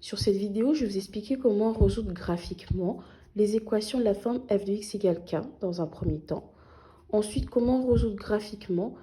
Sur cette vidéo, je vais vous expliquer comment résoudre graphiquement les équations de la forme f de x égale k dans un premier temps. Ensuite, comment résoudre graphiquement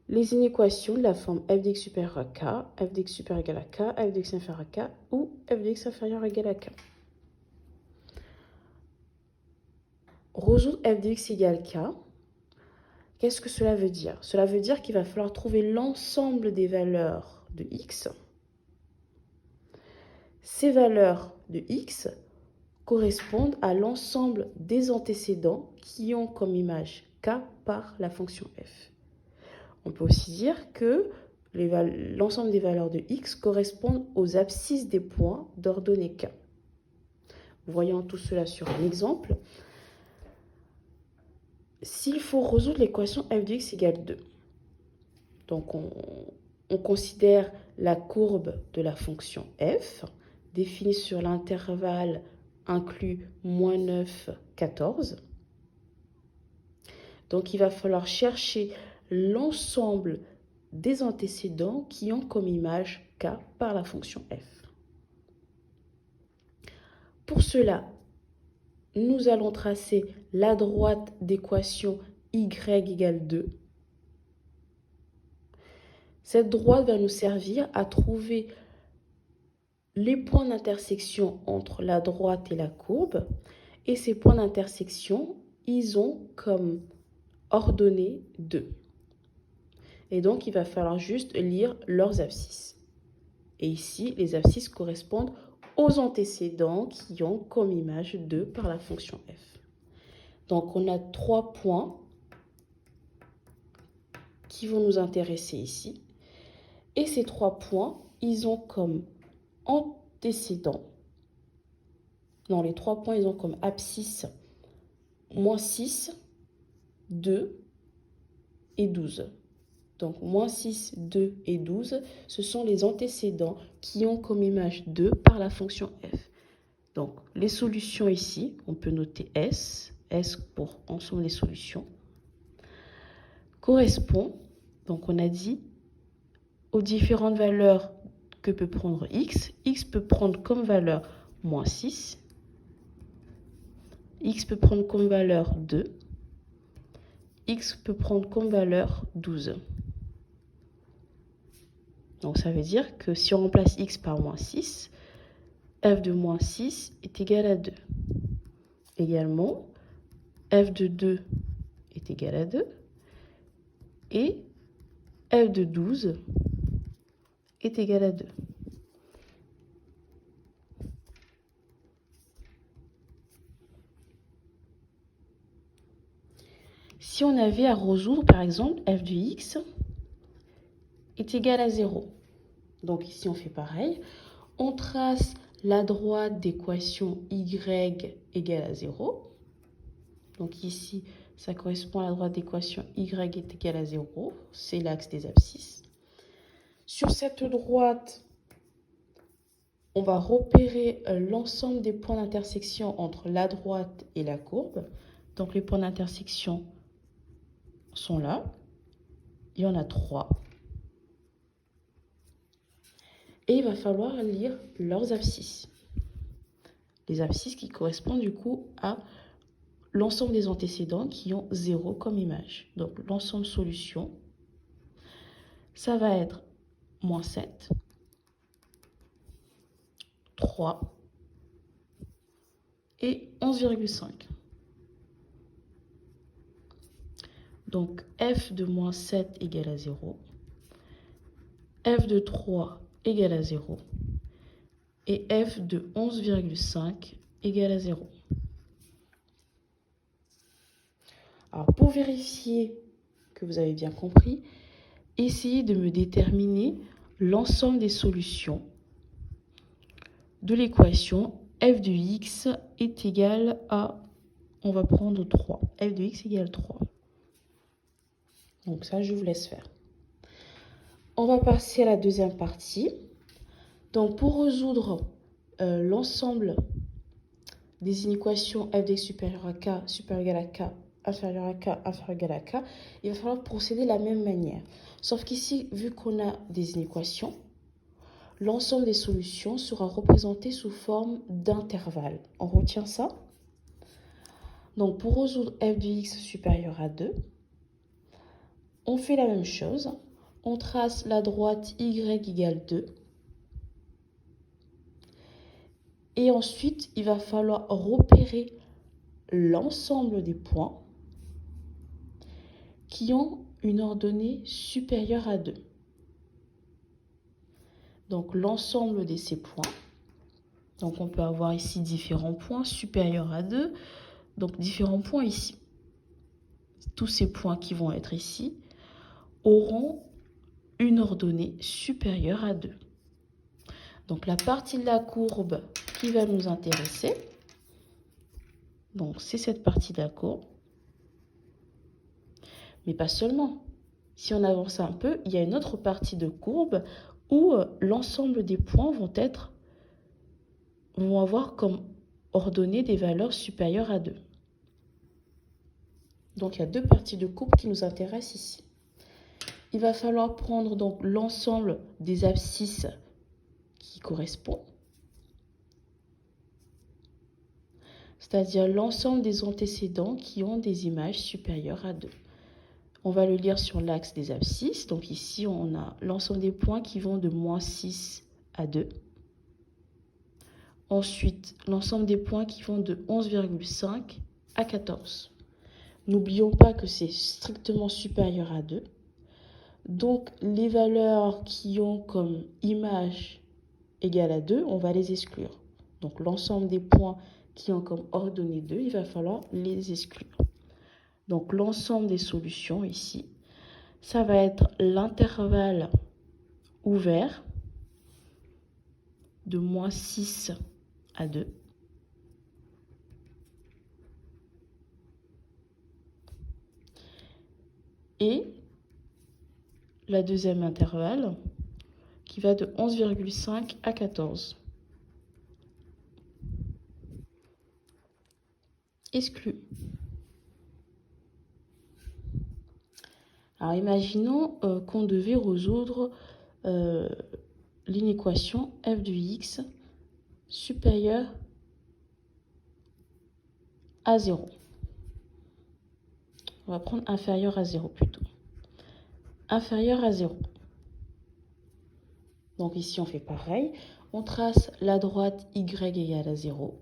les inéquations de la forme f de x supérieur à k, f de x supérieur égal à k, f de x inférieur à k ou f de x inférieur égal à k. Résoudre f de x égale k, qu'est-ce que cela veut dire? Cela veut dire qu'il va falloir trouver l'ensemble des valeurs de x. Ces valeurs de x correspondent à l'ensemble des antécédents qui ont comme image k par la fonction f. On peut aussi dire que l'ensemble des valeurs de x correspondent aux abscisses des points d'ordonnée k. Voyons tout cela sur un exemple. S'il faut résoudre l'équation f de x égale 2, donc on considère la courbe de la fonction f définie sur l'intervalle inclus -9, 14. Donc, il va falloir chercher l'ensemble des antécédents qui ont comme image k par la fonction f. Pour cela, nous allons tracer la droite d'équation y égale 2. Cette droite va nous servir à trouver les points d'intersection entre la droite et la courbe. Et ces points d'intersection, ils ont comme ordonnée 2. Et donc, il va falloir juste lire leurs abscisses. Et ici, les abscisses correspondent aux antécédents qui ont comme image 2 par la fonction f. Donc, on a 3 points qui vont nous intéresser ici. Et ces 3 points, ils ont comme antécédents. Non, les 3 points, ils ont comme abscisse -6, 2 et 12. Donc, -6, 2 et 12, ce sont les antécédents qui ont comme image 2 par la fonction f. Donc, les solutions ici, on peut noter S pour ensemble des solutions, correspond, donc on a dit, aux différentes valeurs que peut prendre x. X peut prendre comme valeur -6, x peut prendre comme valeur 2, x peut prendre comme valeur 12. Donc, ça veut dire que si on remplace x par -6, f de -6 est égal à 2. Également, f de 2 est égal à 2. Et f de 12 est égal à 2. Si on avait à résoudre, par exemple, f de x est égal à 0. Donc ici, on fait pareil. On trace la droite d'équation y égale à 0. Donc ici, ça correspond à la droite d'équation y est égal à 0. C'est l'axe des abscisses. Sur cette droite, on va repérer l'ensemble des points d'intersection entre la droite et la courbe. Donc les points d'intersection sont là. Il y en a 3. Et il va falloir lire leurs abscisses. Les abscisses qui correspondent du coup à l'ensemble des antécédents qui ont 0 comme image. Donc l'ensemble solution, ça va être -7, 3 et 11,5. Donc f de -7 égale à 0, f de 3 égale à 0 et f de 11,5 égale à 0. Alors, pour vérifier que vous avez bien compris, essayez de me déterminer l'ensemble des solutions de l'équation f de x est égal à, on va prendre 3. f de x égale 3. Donc ça, je vous laisse faire. On va passer à la deuxième partie. Donc, pour résoudre l'ensemble des inéquations f de x supérieur à k, supérieur égal à k, inférieur à k, inférieur égal à k, il va falloir procéder de la même manière. Sauf qu'ici, vu qu'on a des inéquations, l'ensemble des solutions sera représenté sous forme d'intervalle. On retient ça? Donc, pour résoudre f de x supérieur à 2, on fait la même chose. On trace la droite y égale 2. Et ensuite, il va falloir repérer l'ensemble des points qui ont une ordonnée supérieure à 2. Donc, l'ensemble de ces points. Donc, on peut avoir ici différents points supérieurs à 2. Donc, différents points ici. Tous ces points qui vont être ici auront une ordonnée supérieure à 2. Donc, la partie de la courbe qui va nous intéresser, donc c'est cette partie de la courbe. Mais pas seulement. Si on avance un peu, il y a une autre partie de courbe où l'ensemble des points vont avoir comme ordonnées des valeurs supérieures à 2. Donc, il y a deux parties de courbe qui nous intéressent ici. Il va falloir prendre donc l'ensemble des abscisses qui correspondent, c'est-à-dire l'ensemble des antécédents qui ont des images supérieures à 2. On va le lire sur l'axe des abscisses. Donc ici, on a l'ensemble des points qui vont de moins 6 à 2. Ensuite, l'ensemble des points qui vont de 11,5 à 14. N'oublions pas que c'est strictement supérieur à 2. Donc, les valeurs qui ont comme image égale à 2, on va les exclure. Donc, l'ensemble des points qui ont comme ordonnée 2, il va falloir les exclure. Donc, l'ensemble des solutions ici, ça va être l'intervalle ouvert de moins 6 à 2. Et la deuxième intervalle qui va de 11,5 à 14. Exclu. Alors, imaginons qu'on devait résoudre l'inéquation f de x supérieure à 0. On va prendre inférieur à 0 plutôt. Inférieur à 0. Donc ici, on fait pareil. On trace la droite y égale à 0.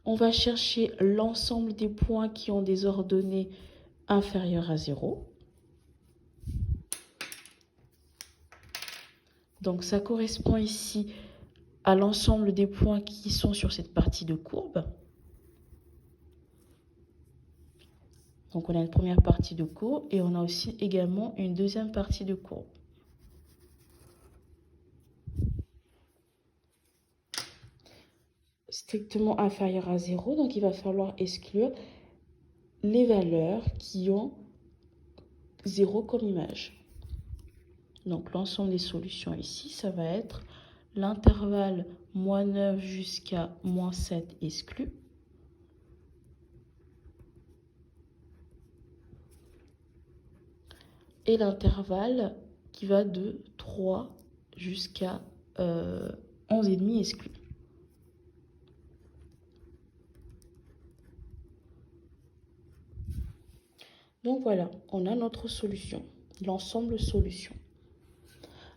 On va chercher l'ensemble des points qui ont des ordonnées inférieures à 0. Donc ça correspond ici à l'ensemble des points qui sont sur cette partie de courbe. Donc on a une première partie de courbe et on a aussi également une deuxième partie de courbe. Strictement inférieur à 0, donc il va falloir exclure les valeurs qui ont 0 comme image. Donc l'ensemble des solutions ici, ça va être l'intervalle moins 9 jusqu'à moins 7 exclu. Et l'intervalle qui va de 3 jusqu'à 11,5 exclu. Donc voilà, on a notre solution, l'ensemble solution.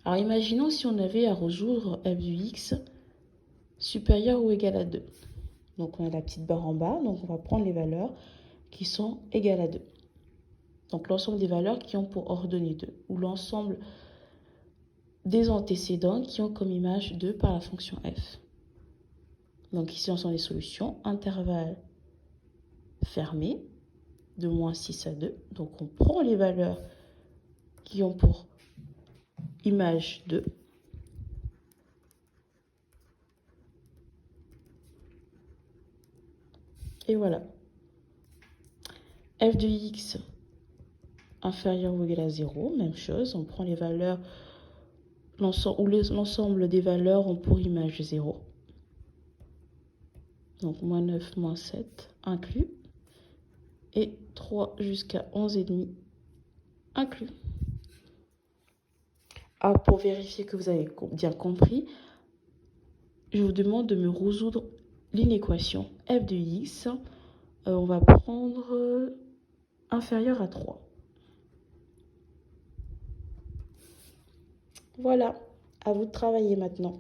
Alors imaginons si on avait à résoudre f de x supérieur ou égal à 2. Donc on a la petite barre en bas, donc on va prendre les valeurs qui sont égales à 2. Donc l'ensemble des valeurs qui ont pour ordonnée 2, ou l'ensemble des antécédents qui ont comme image 2 par la fonction f. Donc ici on sont les solutions, intervalle fermé de moins 6 à 2. Donc on prend les valeurs qui ont pour image 2. Et voilà. f de x inférieur ou égal à 0, même chose, on prend les valeurs, l'ensemble des valeurs ont pour image 0. Donc moins 9, moins 7 inclus. Et 3 jusqu'à 11,5 inclus. Ah, pour vérifier que vous avez bien compris, je vous demande de me résoudre l'inéquation f de x. On va prendre inférieur à 3. Voilà, à vous de travailler maintenant.